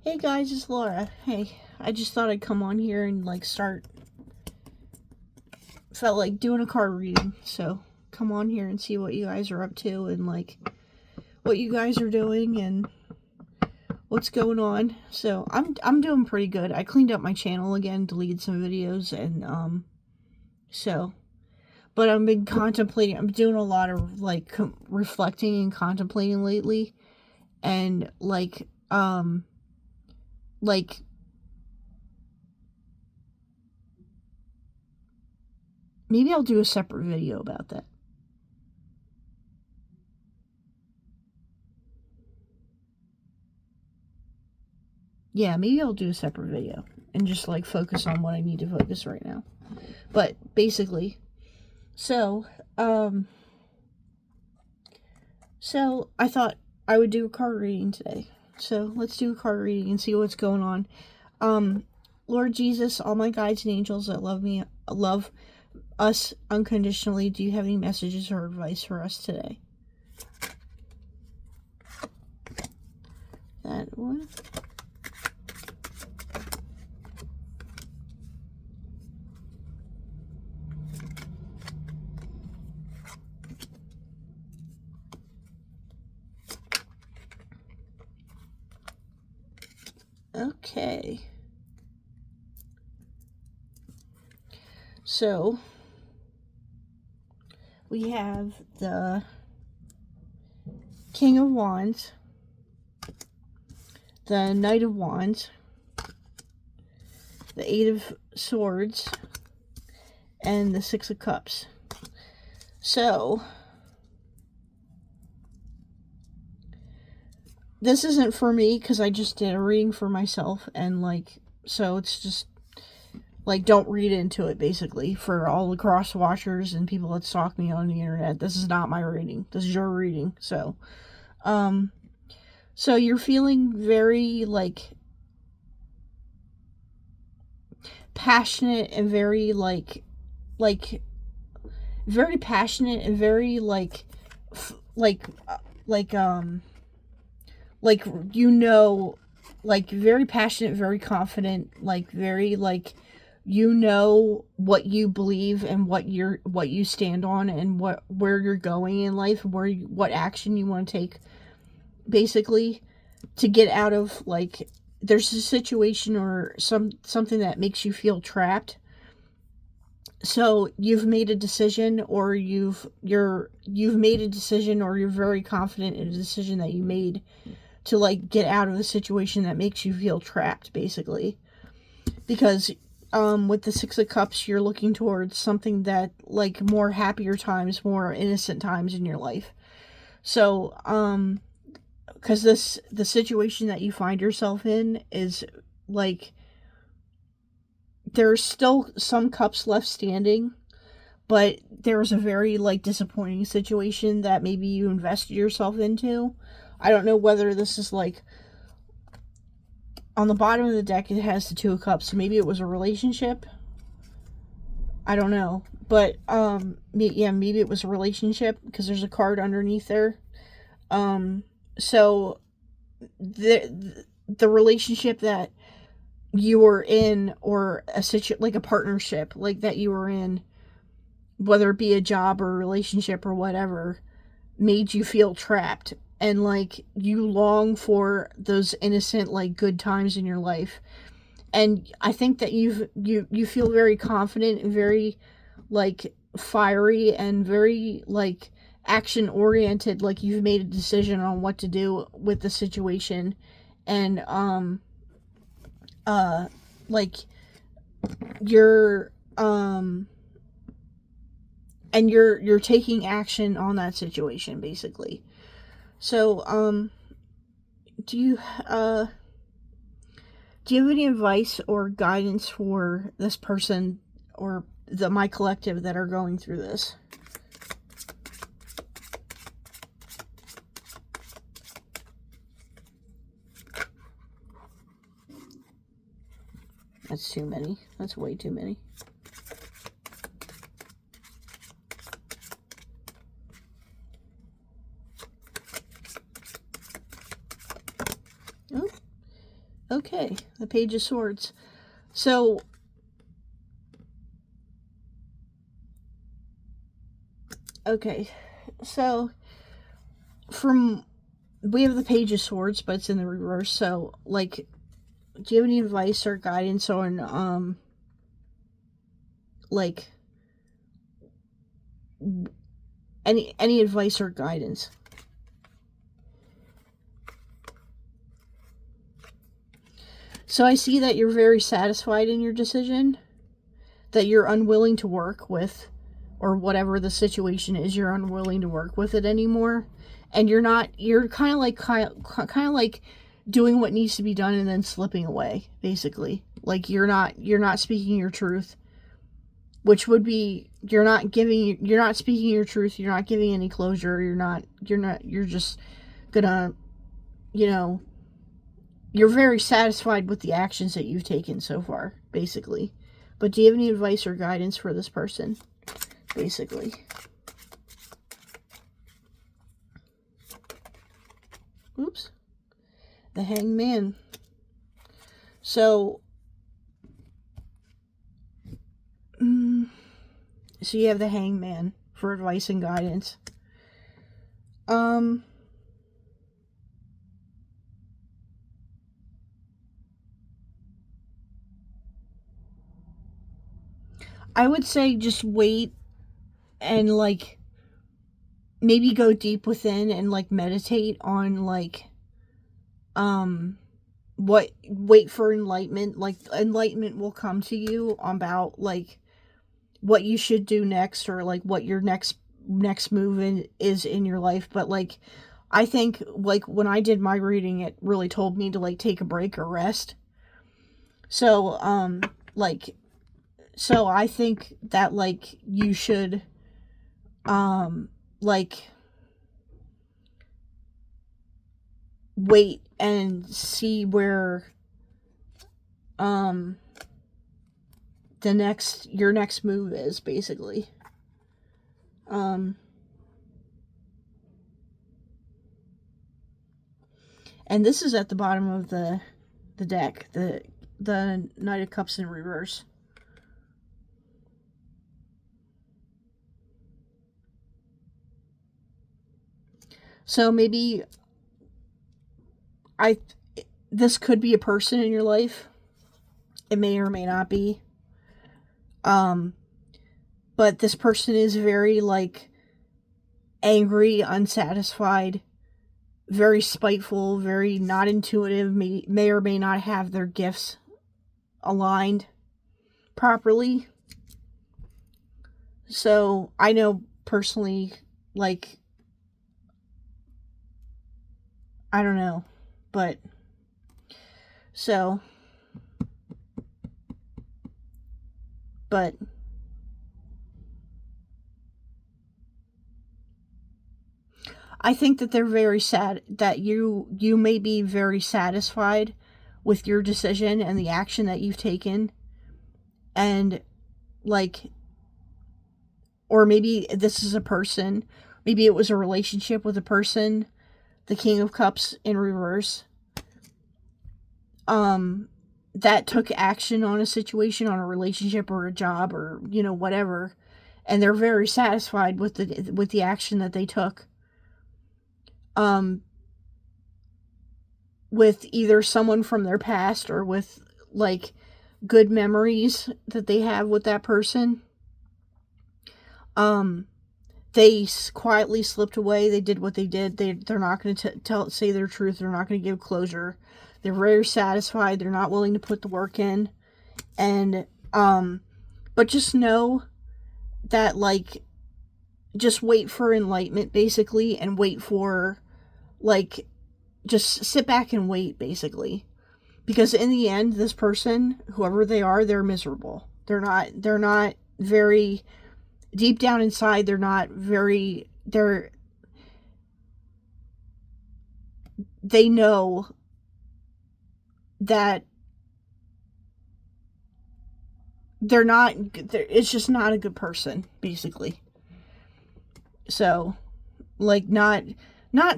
Hey guys, it's Laura. Hey, I just thought I'd come on here and felt like doing a card reading. So come on here and see what you guys are up to and what you guys are doing and what's going on. So I'm doing pretty good. I cleaned up my channel again, deleted some videos, and but I've been contemplating. I'm doing a lot of reflecting and contemplating lately, and maybe I'll do a separate video about that. Yeah, maybe I'll do a separate video and just focus on what I need to focus right now. But basically, so I thought I would do a card reading today. So let's do a card reading and see what's going on. Lord Jesus, all my guides and angels that love us unconditionally, do you have any messages or advice for us today? That one. Okay. So we have the King of Wands, the Knight of Wands, the Eight of Swords, and the Six of Cups. So this isn't for me because I just did a reading for myself, and so it's just don't read into it. Basically, for all the cross watchers and people that stalk me on the internet, this is not my reading. This is your reading. So you're feeling very passionate and very very passionate and very very passionate, very confident, very what you believe and what you stand on and where you're going in life, what action you want to take, basically, to get out of there's a situation or something that makes you feel trapped. So you've made a decision, or you've made a decision, or you're very confident in a decision that you made to get out of the situation that makes you feel trapped, basically. Because with the Six of Cups, you're looking towards something that more happier times, more innocent times in your life. So because the situation that you find yourself in is there's still some cups left standing, but there's a very disappointing situation that maybe you invested yourself into. I don't know whether this is on the bottom of the deck it has the Two of Cups, so maybe it was a relationship. I don't know, but maybe it was a relationship because there's a card underneath there. So the relationship that you were in, or a partnership that you were in, whether it be a job or a relationship or whatever, made you feel trapped, and you long for those innocent good times in your life. And I think that you feel very confident and very fiery and very action oriented, you've made a decision on what to do with the situation, and you're and you're taking action on that situation, basically. So do you have any advice or guidance for this person or my collective that are going through this? That's too many. That's way too many. Oh, Okay, the Page of Swords. So, okay, so we have the Page of Swords, but it's in the reverse. So, like, do you have any advice or guidance on, like, any advice or guidance? So I see that you're very satisfied in your decision, that you're unwilling to work with, or whatever the situation is, you're unwilling to work with it anymore, and you're kind of like doing what needs to be done and then slipping away, basically. Like you're not speaking your truth, which would be you're not speaking your truth, you're not giving any closure, you're just gonna, you know, you're very satisfied with the actions that you've taken so far, basically. But do you have any advice or guidance for this person, basically? Oops. The Hanged Man. So you have the Hanged Man for advice and guidance. I would say just wait and, like, maybe go deep within and, like, meditate on, like, wait for enlightenment. Like, enlightenment will come to you about, like, what you should do next, or, like, what your next move is in your life. But, like, I think, like, when I did my reading, it really told me to, like, take a break or rest. So, like, so I think that, like, you should, like, wait and see where, your next move is, basically. And this is at the bottom of the deck, the Knight of Cups in reverse. So maybe this could be a person in your life. It may or may not be. But this person is very, like, angry, unsatisfied, very spiteful, very not intuitive, may or may not have their gifts aligned properly. So I know personally, like, I don't know, but so, but I think that they're very sad, that you may be very satisfied with your decision and the action that you've taken. And, like, or maybe this is a person, maybe it was a relationship with a person, the King of Cups in reverse, that took action on a situation, on a relationship or a job, or, you know, whatever, and they're very satisfied with the action that they took, with either someone from their past, or with, like, good memories that they have with that person. They quietly slipped away. They did what they did. They're not going to say their truth. They're not going to give closure. They're very satisfied. They're not willing to put the work in. And, but just know that, like, just wait for enlightenment, basically, and wait for, like, just sit back and wait, basically. Because in the end, this person, whoever they are, they're miserable. They're not very, deep down inside, they know that it's just not a good person, basically. So, like, not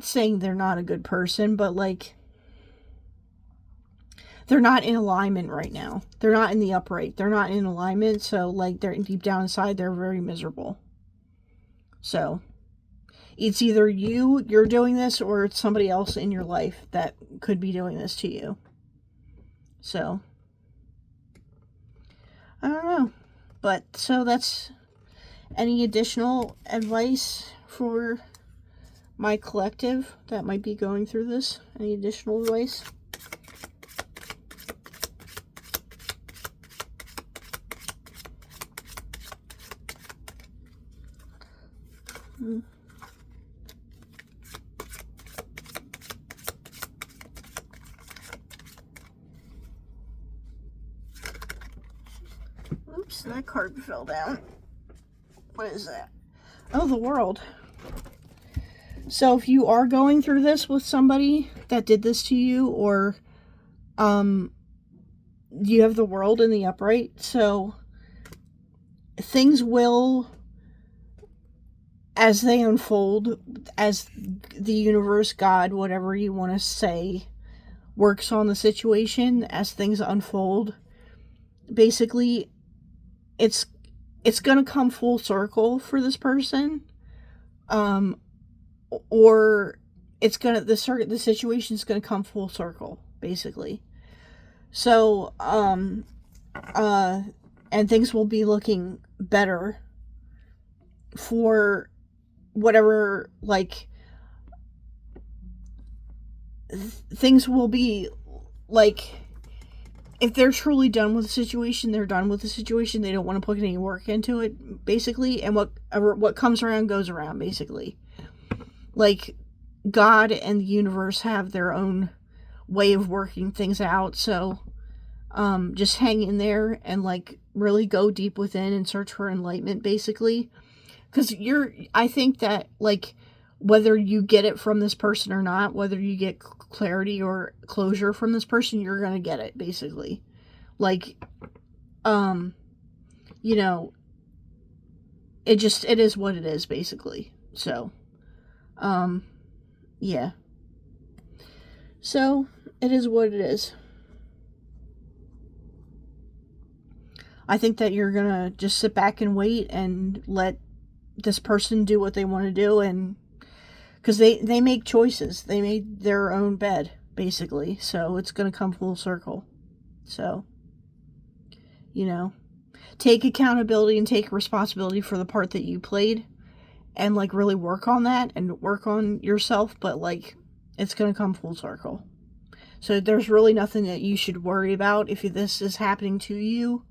saying they're not a good person, but, like, they're not in alignment right now. They're not in the upright. They're not in alignment. So, like, they're deep down inside, they're very miserable. So, it's either you're doing this, or it's somebody else in your life that could be doing this to you. So, I don't know. But, so that's any additional advice for my collective that might be going through this? Any additional advice? Oops, that card fell down. What is that? Oh, the World. So if you are going through this with somebody that did this to you, or you have the World in the upright, so things will, as they unfold, as the universe, God, whatever you want to say, works on the situation, as things unfold, basically, it's going to come full circle for this person, or it's going to, the situation's going to come full circle, basically. So, and things will be looking better for whatever, like, things will be, like, if they're truly done with the situation, they're done with the situation. They don't want to put any work into it, basically. And what comes around goes around, basically. Like, God and the universe have their own way of working things out. So, just hang in there and, like, really go deep within and search for enlightenment, basically. Because I think that, like, whether you get it from this person or not, whether you get clarity or closure from this person, you're going to get it, basically. Like, you know, it is what it is, basically. So, yeah. So, it is what it is. I think that you're going to just sit back and wait and let this person do what they want to do, and because they make choices. They made their own bed, basically. So it's going to come full circle. So, you know, take accountability and take responsibility for the part that you played, and, like, really work on that and work on yourself. But, like, it's going to come full circle. So there's really nothing that you should worry about. If this is happening to you,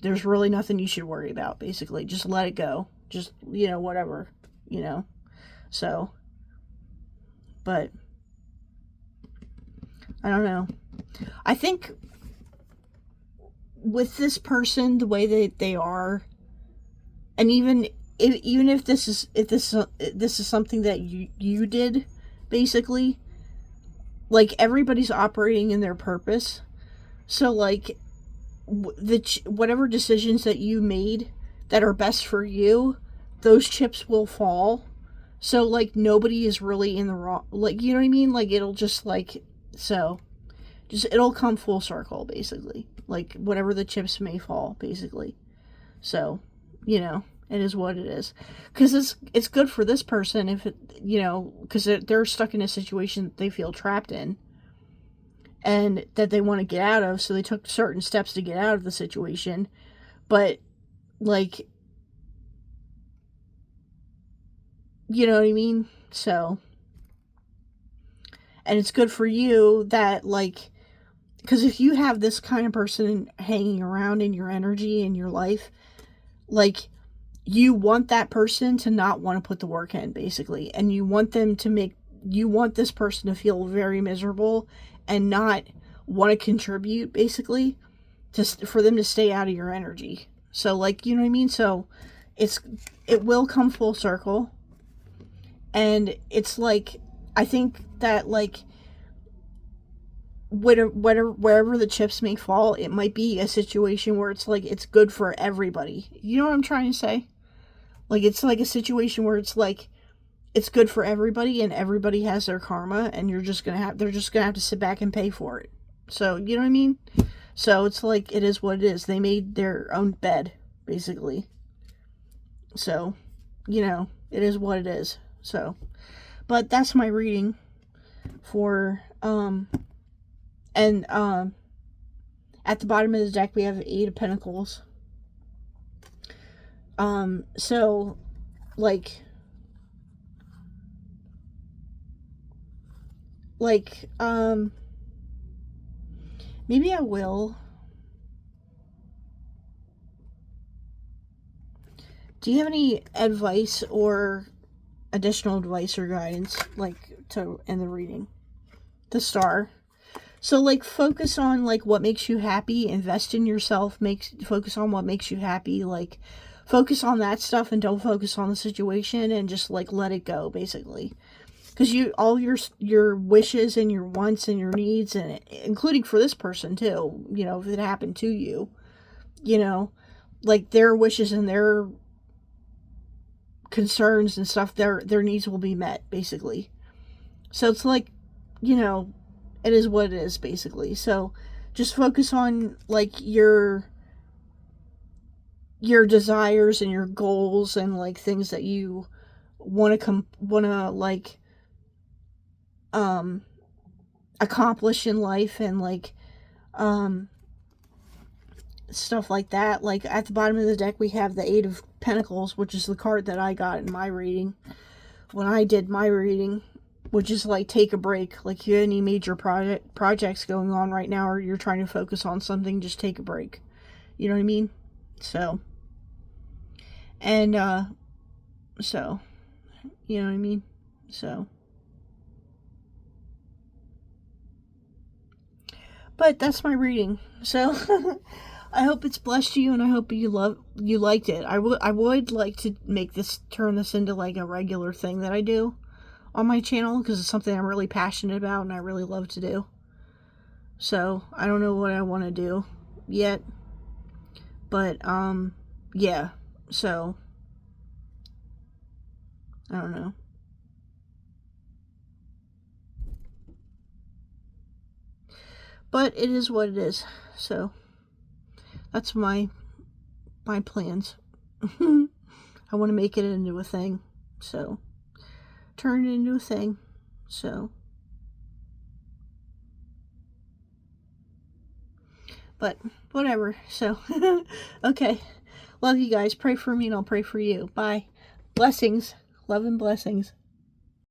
there's really nothing you should worry about, basically. Just let it go. Just, you know, whatever, you know. So, but I don't know. I think with this person, the way that they are, and even if this is something that you did, basically, like, everybody's operating in their purpose. So, like, whatever decisions that you made that are best for you, those chips will fall. So, like, nobody is really in the wrong, like, you know what I mean? Like, it'll just, like, so, just, it'll come full circle, basically. Like, whatever the chips may fall, basically. So, you know, it is what it is. Because it's good for this person if it, you know, because they're stuck in a situation that they feel trapped in, and that they want to get out of, so they took certain steps to get out of the situation. But, like, you know what I mean? So, and it's good for you that, like, because if you have this kind of person hanging around in your energy, in your life, like, you want that person to not want to put the work in, basically. And you want this person to feel very miserable and not want to contribute, basically, for them to stay out of your energy. So, like, you know what I mean? So, it will come full circle. And it's like, I think that, like, wherever the chips may fall, it might be a situation where it's like, it's good for everybody. You know what I'm trying to say? Like, it's like a situation where it's like, it's good for everybody, and everybody has their karma, and they're just gonna have to sit back and pay for it, So, you know what I mean? So it's like, it is what it is. They made their own bed, basically. So, you know, it is what it is. So, but that's my reading for, and, at the bottom of the deck, we have 8 of Pentacles. So, like, maybe I will. Do you have any advice or additional advice or guidance, like, to end the reading? The Star. So, like, focus on, like, what makes you happy. Invest in yourself. Focus on what makes you happy. Like, focus on that stuff and don't focus on the situation, and just, like, let it go, basically. Because all your wishes and your wants and your needs, and including for this person too, you know, if it happened to you, you know, like, their wishes and their concerns and stuff, their needs will be met, basically. So it's like, you know, it is what it is, basically. So just focus on, like, your desires and your goals, and, like, things that you want to like, accomplish in life, and, like, stuff like that. Like, at the bottom of the deck, we have the 8 of Pentacles, which is the card that I got in my reading when I did my reading, which is, like, take a break. Like, you have any major projects going on right now, or you're trying to focus on something, just take a break. You know what I mean? So, and, so, you know what I mean? So, but that's my reading. So, I hope it's blessed you, and I hope you liked it. I would like to turn this into, like, a regular thing that I do on my channel, because it's something I'm really passionate about and I really love to do. So, I don't know what I want to do yet, but, yeah, so, I don't know. But it is what it is, so, that's my plans. I want to make it into a thing, so, turn it into a thing, so. But whatever. So, okay. Love you guys. Pray for me and I'll pray for you. Bye. Blessings. Love and blessings.